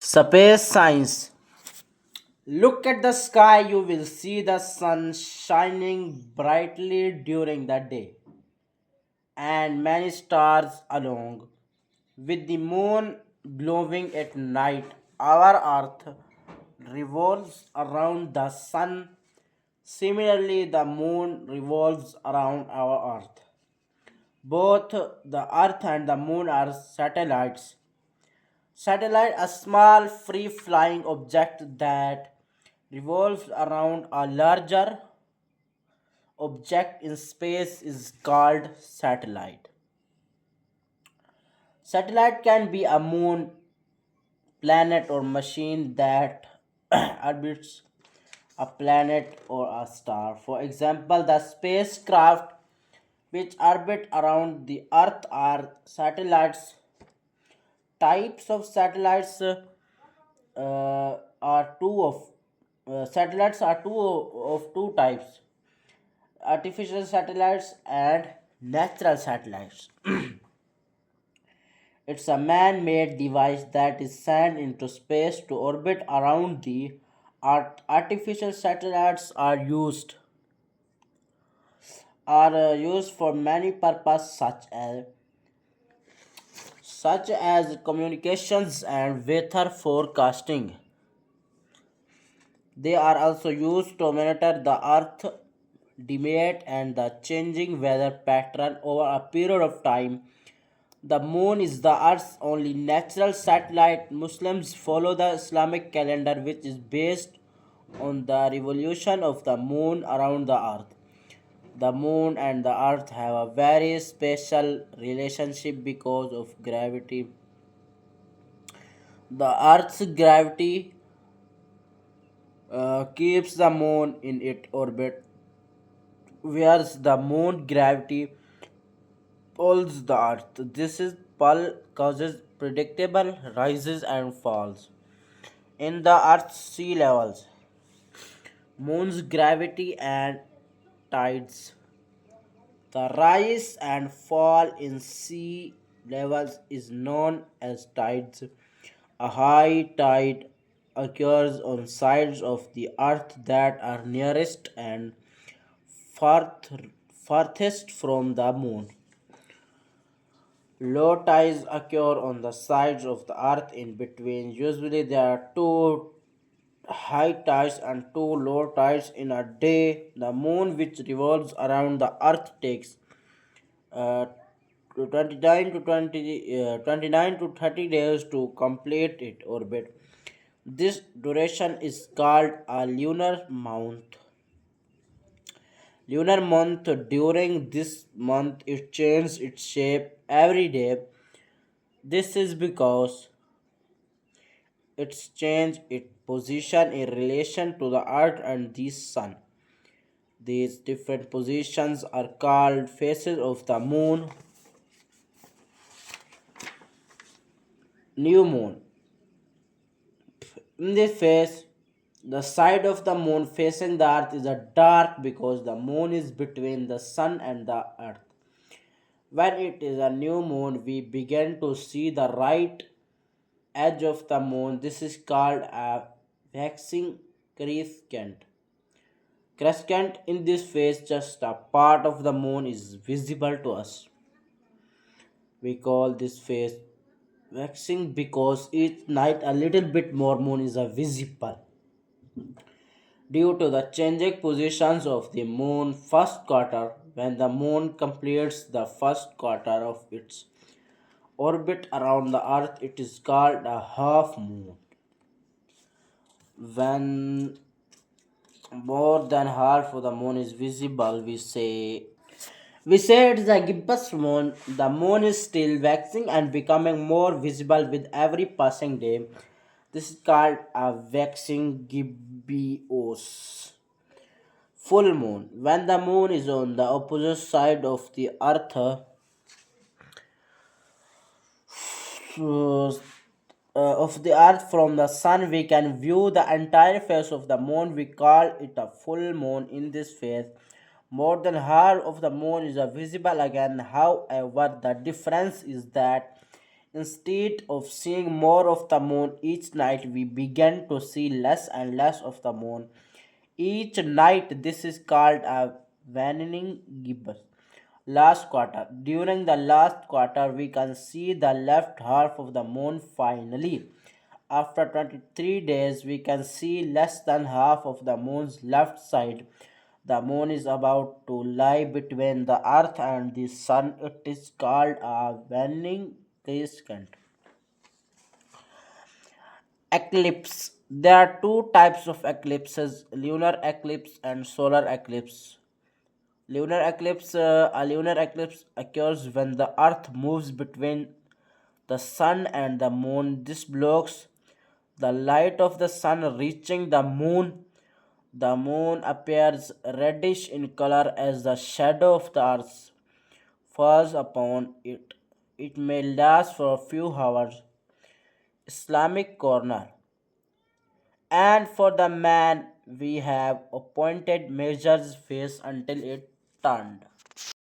Space science. Look at the sky, you will see the sun shining brightly during the day and many stars along with the moon glowing at night. Our earth revolves around the sun. Similarly, the moon revolves around our earth. Both the earth and the moon are satellites. Satellite, a small free flying object that revolves around a larger object in space, is called satellite. Satellite can be a moon, planet, or machine that orbits a planet or a star. For example, the spacecraft which orbit around the Earth are satellites. Types of satellites are two of satellites are two types: artificial satellites and natural satellites. It's a man-made device that is sent into space to orbit around the Earth. Artificial satellites are used for many purposes such as communications and weather forecasting. They are also used to monitor the Earth climate and the changing weather pattern over a period of time. The moon is the Earth's only natural satellite. Muslims follow the Islamic calendar, which is based on the revolution of the moon around the Earth. The moon and the Earth have a very special relationship because of gravity. The Earth's gravity keeps the moon in its orbit, whereas the moon gravity pulls the Earth. This is pull causes predictable rises and falls in the Earth's sea levels, moon's gravity, and tides. The rise and fall in sea levels is known as tides. A high tide occurs on sides of the earth that are nearest and farthest from the moon. Low tides occur on the sides of the earth in between. Usually there are two high tides and two low tides in a day. The moon, which revolves around the earth, takes uh, 29 to 30 days to complete its orbit. This duration is called a lunar month. Lunar month. During this month, it changes its shape every day. This is because it's changed its position in relation to the earth and the sun. These different positions are called phases of the moon. New moon. In this phase, the side of the moon facing the earth is a dark because the moon is between the sun and the earth. When it is a new moon, we begin to see the right edge of the moon. This is called a waxing crescent. Crescent. In this phase, just a part of the moon is visible to us. We call this phase waxing because each night a little bit more moon is visible. Due to the changing positions of the moon first quarter, when the moon completes the first quarter of its orbit around the earth, it is called a half moon. When more than half of the moon is visible, we say it is a gibbous moon. The moon is still waxing and becoming more visible with every passing day. This is called a waxing gibbous. Full moon. When the moon is on the opposite side of the earth, uh, from the sun, we can view the entire face of the moon. We call it a full moon. In this phase, more than half of the moon is visible again. However, the difference is that Instead of seeing more of the moon each night, we began to see less and less of the moon each night. This is called a waning gibbous. Last quarter. During the last quarter, we can see the left half of the moon finally. After 23 days, we can see less than half of the moon's left side. The moon is about to lie between the earth and the sun. It is called a waning crescent. Eclipse. There are two types of eclipses: lunar eclipse and solar eclipse. A lunar eclipse occurs when the earth moves between the sun and the moon. This blocks the light of the sun reaching the moon. The moon appears reddish in color as the shadow of the earth falls upon it. It may last for a few hours. Islamic corner. And for the man, we have appointed measures face until it turned.